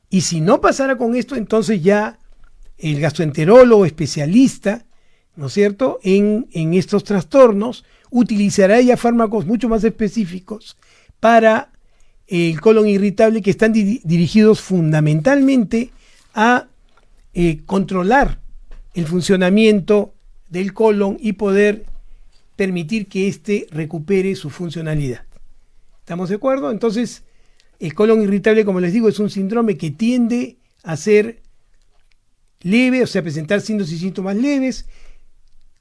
Y si no pasara con esto, entonces ya el gastroenterólogo especialista, ¿no es cierto?, en estos trastornos, utilizará ya fármacos mucho más específicos para el colon irritable, que están dirigidos fundamentalmente a controlar el funcionamiento del colon y poder permitir que éste recupere su funcionalidad. ¿Estamos de acuerdo? Entonces, el colon irritable, como les digo, es un síndrome que tiende a ser leve, o sea, presentar signos y síntomas leves.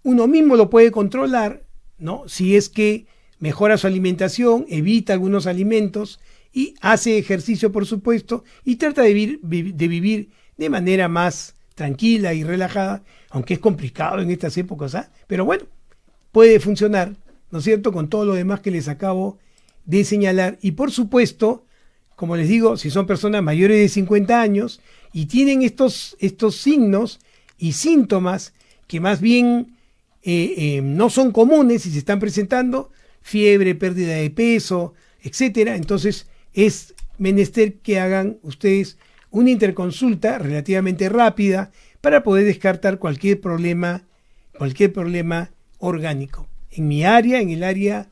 Uno mismo lo puede controlar, ¿no? Si es que mejora su alimentación, evita algunos alimentos y hace ejercicio, por supuesto, y trata de vivir de manera más tranquila y relajada, aunque es complicado en estas épocas, ¿ah? Pero bueno, puede funcionar, ¿no es cierto?, con todo lo demás que les acabo de señalar. Y por supuesto, como les digo, si son personas mayores de 50 años y tienen estos signos y síntomas que más bien no son comunes y se están presentando, fiebre, pérdida de peso, etcétera, entonces es menester que hagan ustedes una interconsulta relativamente rápida para poder descartar cualquier problema orgánico. En mi área, en el área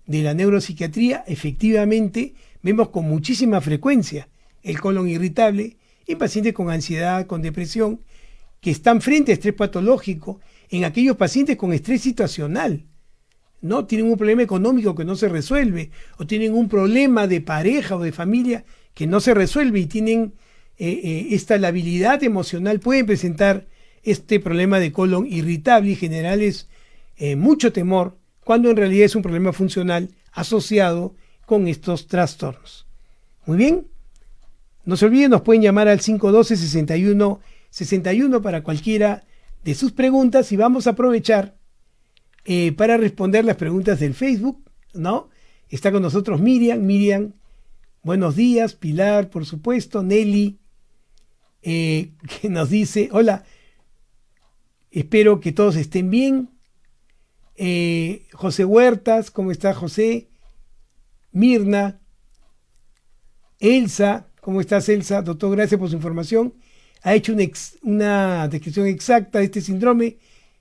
de la neuropsiquiatría, efectivamente vemos con muchísima frecuencia el colon irritable en pacientes con ansiedad, con depresión, que están frente a estrés patológico, en aquellos pacientes con estrés situacional, ¿no? Tienen un problema económico que no se resuelve, o tienen un problema de pareja o de familia que no se resuelve y tienen esta labilidad emocional, pueden presentar este problema de colon irritable y generarles mucho temor, cuando en realidad es un problema funcional asociado con estos trastornos. Muy bien, no se olviden, nos pueden llamar al 512-6161 para cualquiera de sus preguntas, y vamos a aprovechar para responder las preguntas del Facebook, ¿no? Está con nosotros Miriam, buenos días. Pilar, por supuesto. Nelly, que nos dice, hola, espero que todos estén bien. José Huertas, ¿cómo está José? Mirna, Elsa, ¿cómo estás, Elsa? Doctor, gracias por su información. Ha hecho una descripción exacta de este síndrome,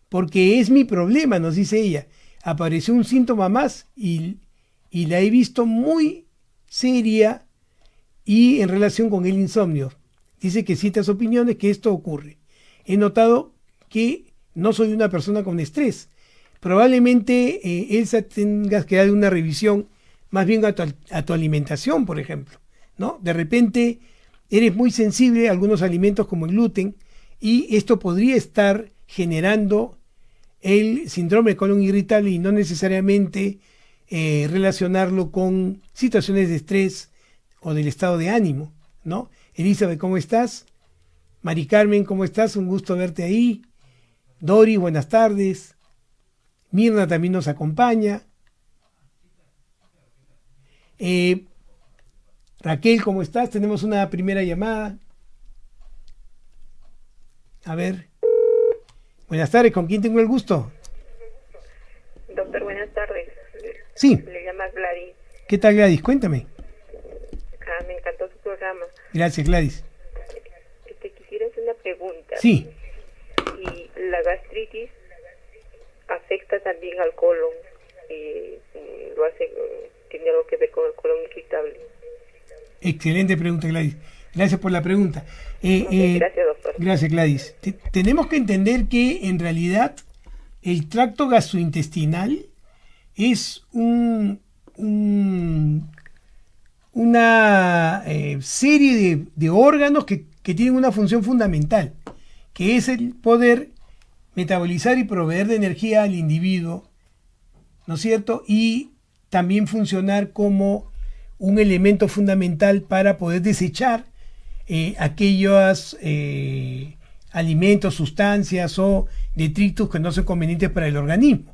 porque es mi problema, nos dice ella. Apareció un síntoma más y la he visto muy seria y en relación con el insomnio. Dice que citas opiniones que esto ocurre. He notado que no soy una persona con estrés. Probablemente, Elsa, tengas que dar una revisión más bien a tu alimentación, por ejemplo, ¿no? De repente eres muy sensible a algunos alimentos como el gluten, y esto podría estar generando el síndrome de colon irritable y no necesariamente relacionarlo con situaciones de estrés o del estado de ánimo, ¿no? Elizabeth, ¿cómo estás? Mari Carmen, ¿cómo estás? Un gusto verte ahí. Dori, buenas tardes. Mirna también nos acompaña. Raquel, ¿cómo estás? Tenemos una primera llamada. A ver. Buenas tardes, ¿con quién tengo el gusto? Doctor, buenas tardes. Sí. Le llama Gladys. ¿Qué tal, Gladys? Cuéntame. Me encantó su programa. Gracias, Gladys. Quisiera hacer una pregunta. Sí. Y la gastritis afecta también al colon. Tiene algo que ver con el colon irritable. Excelente pregunta, Gladys. Gracias por la pregunta. Gracias, doctor. Gracias, Gladys. Tenemos que entender que en realidad el tracto gastrointestinal es una serie de órganos que tienen una función fundamental, que es el poder metabolizar y proveer de energía al individuo, ¿no es cierto? Y también funcionar como un elemento fundamental para poder desechar aquellos alimentos, sustancias o detritos que no son convenientes para el organismo,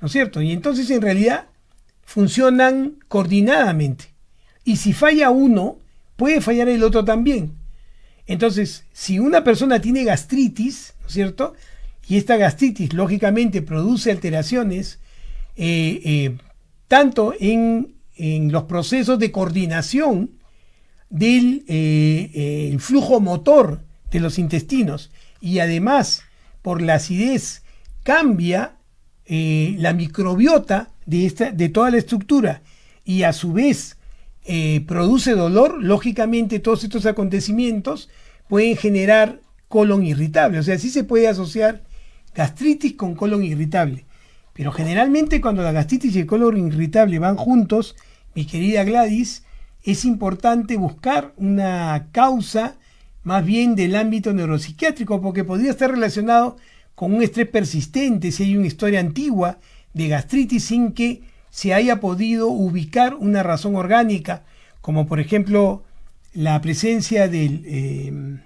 ¿no es cierto? Y entonces en realidad funcionan coordinadamente. Y si falla uno, puede fallar el otro también. Entonces, si una persona tiene gastritis, ¿no es cierto? Y esta gastritis lógicamente produce alteraciones tanto en los procesos de coordinación del el flujo motor de los intestinos, y además por la acidez cambia la microbiota de toda la estructura, y a su vez produce dolor, lógicamente todos estos acontecimientos pueden generar colon irritable. O sea, sí se puede asociar gastritis con colon irritable. Pero generalmente cuando la gastritis y el colon irritable van juntos, mi querida Gladys, es importante buscar una causa más bien del ámbito neuropsiquiátrico, porque podría estar relacionado con un estrés persistente, si hay una historia antigua de gastritis sin que se haya podido ubicar una razón orgánica, como por ejemplo la presencia de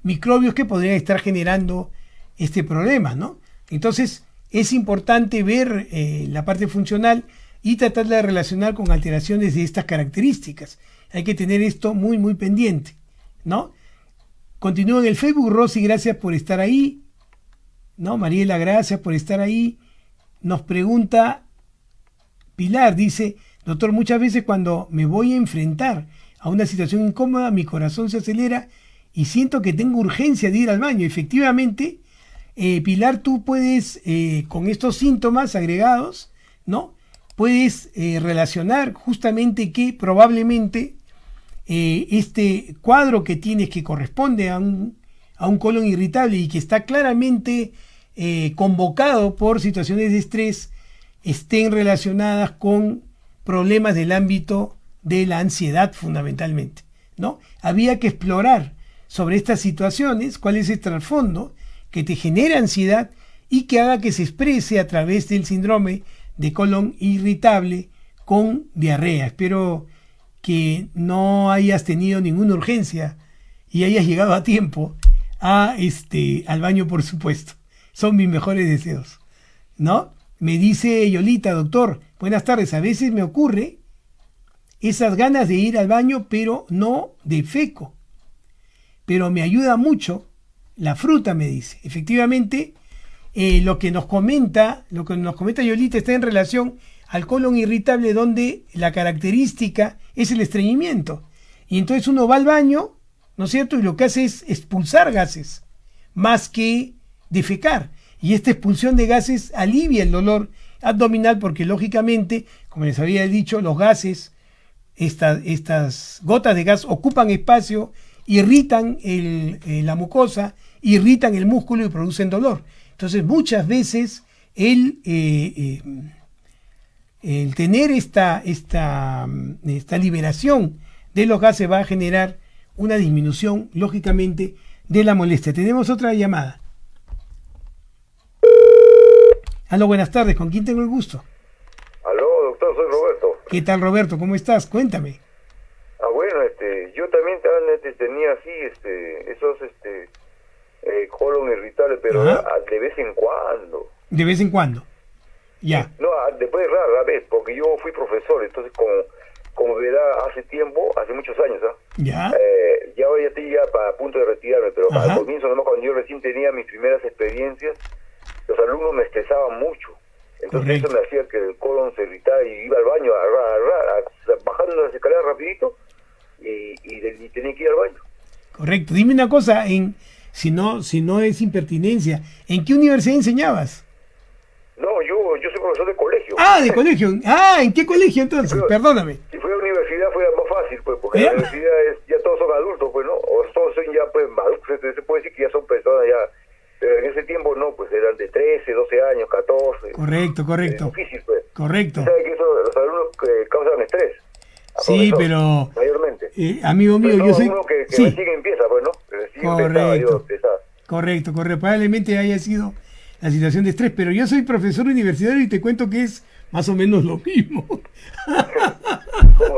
microbios que podrían estar generando este problema, ¿no? Entonces es importante ver la parte funcional y tratar de relacionar con alteraciones de estas características. Hay que tener esto muy muy pendiente, ¿no? Continúo en el Facebook. Rosy, gracias por estar ahí, ¿no? Mariela, gracias por estar ahí. Nos pregunta Pilar, dice: doctor, muchas veces cuando me voy a enfrentar a una situación incómoda, mi corazón se acelera y siento que tengo urgencia de ir al baño. Efectivamente, Pilar, tú puedes, con estos síntomas agregados, ¿no? Puedes relacionar justamente que probablemente este cuadro que tienes, que corresponde a un colon irritable y que está claramente convocado por situaciones de estrés, estén relacionadas con problemas del ámbito de la ansiedad fundamentalmente, ¿no? Había que explorar sobre estas situaciones cuál es el trasfondo que te genera ansiedad y que haga que se exprese a través del síndrome de colon irritable con diarrea. Espero que no hayas tenido ninguna urgencia y hayas llegado a tiempo al baño, por supuesto. Son mis mejores deseos, ¿no? Me dice Yolita: doctor, buenas tardes, a veces me ocurre esas ganas de ir al baño, pero no defeco. Pero me ayuda mucho la fruta, me dice. Efectivamente, lo que nos comenta Yolita está en relación al colon irritable, donde la característica es el estreñimiento. Y entonces uno va al baño, ¿no es cierto? Y lo que hace es expulsar gases, más que defecar. Y esta expulsión de gases alivia el dolor abdominal, porque lógicamente, como les había dicho, los gases, estas gotas de gas ocupan espacio, irritan la mucosa, irritan el músculo y producen dolor. Entonces muchas veces el tener esta liberación de los gases va a generar una disminución, lógicamente, de la molestia. Tenemos otra llamada. Aló, buenas tardes, ¿con quién tengo el gusto? Aló, doctor, soy Roberto. ¿Qué tal, Roberto? ¿Cómo estás? Cuéntame. Bueno, yo también tenía así, esos, colon irritable, pero de vez en cuando. De vez en cuando. Ya. No, después rara vez, porque yo fui profesor, entonces como verá, hace muchos años, Ya. Ya estoy a punto de retirarme, pero al comienzo, nomás cuando yo recién tenía mis primeras experiencias, los alumnos me estresaban mucho. Entonces eso me hacía que el colon se irritara y iba al baño, bajando las escaleras rapidito y tenía que ir al baño. Correcto. Dime una cosa, si no es impertinencia, ¿en qué universidad enseñabas? No, yo soy profesor de colegio. De colegio. ¿En qué colegio entonces? Perdóname. Si fue a la universidad fue más fácil, pues, porque la universidad ya todos son adultos, pues, ¿no? O todos son ya, pues, adultos, se puede decir que ya son personas ya, pero en ese tiempo ¿no? Pues eran de 13, 12 años, 14. Correcto. Es difícil, pues. Correcto. ¿Sabe que eso, los alumnos causan estrés? Sí, pero... Mayormente. Amigo mío, yo soy... Uno que sí. recién empieza, pues, ¿no? Correcto. Correcto. Probablemente haya sido la situación de estrés, pero yo soy profesor universitario y te cuento que es más o menos lo mismo. ¿Cómo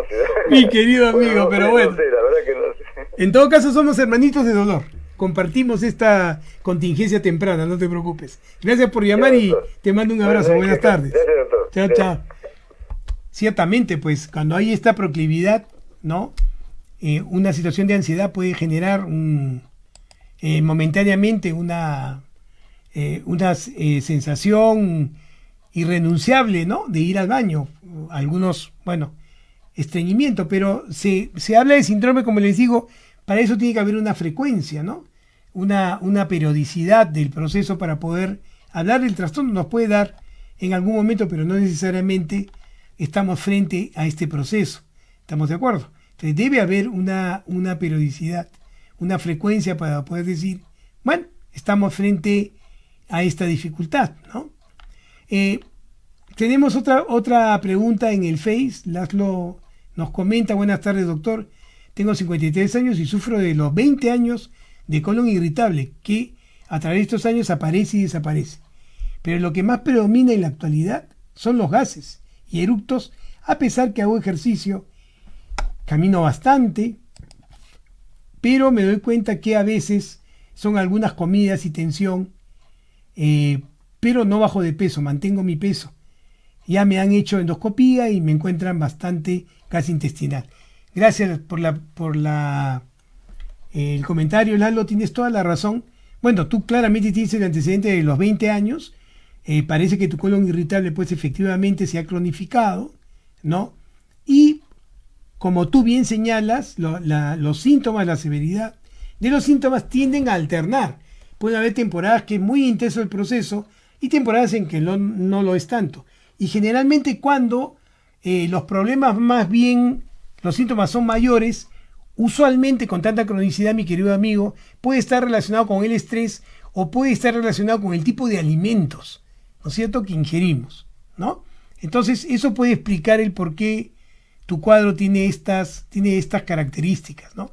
se da? Mi querido amigo, pero bueno. No sé, la verdad que no sé. En todo caso somos hermanitos de dolor. Compartimos esta contingencia temprana, no te preocupes. Gracias por llamar y te mando un abrazo. Buenas tardes. Gracias, doctor. Chao. Ciertamente, pues cuando hay esta proclividad, ¿no? Una situación de ansiedad puede generar momentáneamente una sensación irrenunciable, ¿no? De ir al baño. Algunos, estreñimiento, pero se habla de síndrome, como les digo, para eso tiene que haber una frecuencia, ¿no? Una periodicidad del proceso para poder hablar del trastorno. Nos puede dar en algún momento, pero no necesariamente estamos frente a este proceso. ¿Estamos de acuerdo? Entonces debe haber una periodicidad, una frecuencia para poder decir, bueno, estamos frente a esta dificultad, ¿no? Tenemos otra pregunta en el Face. Laszlo nos comenta: buenas tardes, doctor. Tengo 53 años y sufro de los 20 años de colon irritable, que a través de estos años aparece y desaparece. Pero lo que más predomina en la actualidad son los gases y eructos, a pesar que hago ejercicio, camino bastante, pero me doy cuenta que a veces son algunas comidas y tensión, pero no bajo de peso, mantengo mi peso. Ya me han hecho endoscopía y me encuentran bastante gasintestinal. Gracias por el comentario, Lalo, tienes toda la razón. Bueno, tú claramente tienes el antecedente de los 20 años. Parece que tu colon irritable pues efectivamente se ha cronificado, ¿no? Y como tú bien señalas, los síntomas, la severidad de los síntomas tienden a alternar. Puede haber temporadas que es muy intenso el proceso y temporadas en que no lo es tanto. Y generalmente cuando los problemas más bien, los síntomas son mayores, usualmente con tanta cronicidad, mi querido amigo, puede estar relacionado con el estrés o puede estar relacionado con el tipo de alimentos, ¿no es cierto?, que ingerimos, ¿no? Entonces eso puede explicar el por qué tu cuadro tiene estas características, ¿no?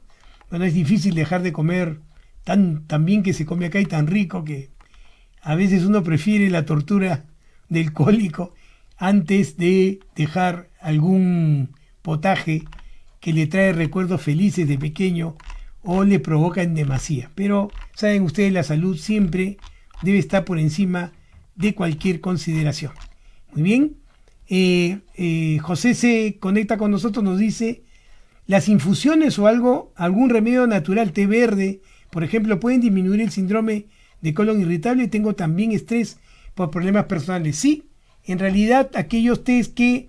Bueno, es difícil dejar de comer tan bien que se come acá y tan rico que a veces uno prefiere la tortura del cólico antes de dejar algún potaje que le trae recuerdos felices de pequeño o le provoca en demasía. Pero saben ustedes, la salud siempre debe estar por encima de cualquier consideración. Muy bien. José se conecta con nosotros, nos dice: las infusiones o algún remedio natural, té verde, por ejemplo, pueden disminuir el síndrome de colon irritable. Tengo también estrés por problemas personales. Sí, en realidad aquellos tés que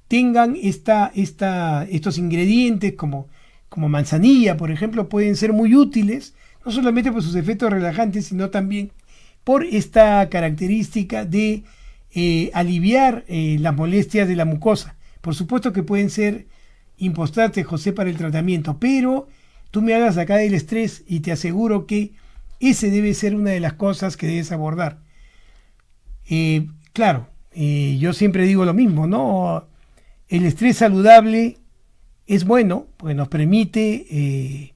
tengan estos ingredientes como manzanilla, por ejemplo, pueden ser muy útiles, no solamente por sus efectos relajantes, sino también por esta característica de aliviar las molestias de la mucosa. Por supuesto que pueden ser importantes, José, para el tratamiento, pero tú me hablas acá del estrés y te aseguro que ese debe ser una de las cosas que debes abordar. Claro, yo siempre digo lo mismo, ¿no? El estrés saludable es bueno porque nos permite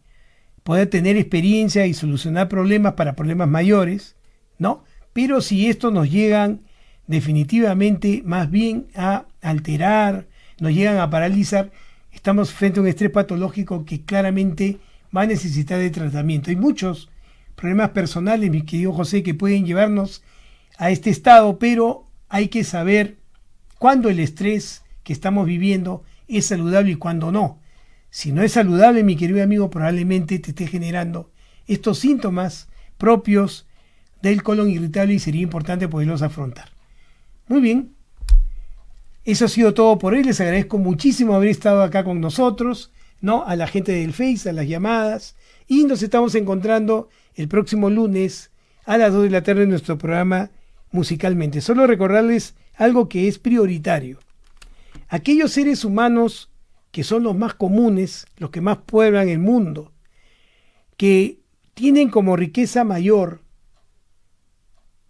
poder tener experiencia y solucionar problemas para problemas mayores, ¿no? Pero si estos nos llegan definitivamente más bien a alterar, nos llegan a paralizar, estamos frente a un estrés patológico que claramente va a necesitar de tratamiento. Hay muchos problemas personales, mi querido José, que pueden llevarnos a este estado, pero hay que saber cuándo el estrés que estamos viviendo es saludable y cuándo no. Si no es saludable, mi querido amigo, probablemente te esté generando estos síntomas propios del colon irritable y sería importante poderlos afrontar. Muy bien, eso ha sido todo por hoy. Les agradezco muchísimo haber estado acá con nosotros, ¿no? A la gente del Face, a las llamadas, y nos estamos encontrando el próximo lunes a las 2 de la tarde en nuestro programa Musicalmente. Solo recordarles algo que es prioritario. Aquellos seres humanos que son los más comunes, los que más pueblan el mundo, que tienen como riqueza mayor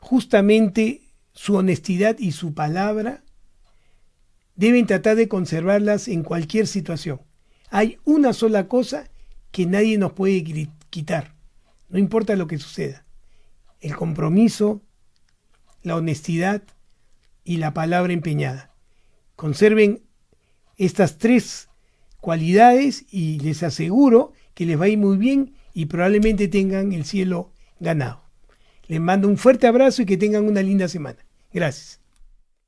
justamente su honestidad y su palabra deben tratar de conservarlas en cualquier situación. Hay una sola cosa que nadie nos puede quitar, no importa lo que suceda: el compromiso, la honestidad y la palabra empeñada. Conserven estas 3 cualidades y les aseguro que les va a ir muy bien y probablemente tengan el cielo ganado. Les mando un fuerte abrazo y que tengan una linda semana. Gracias.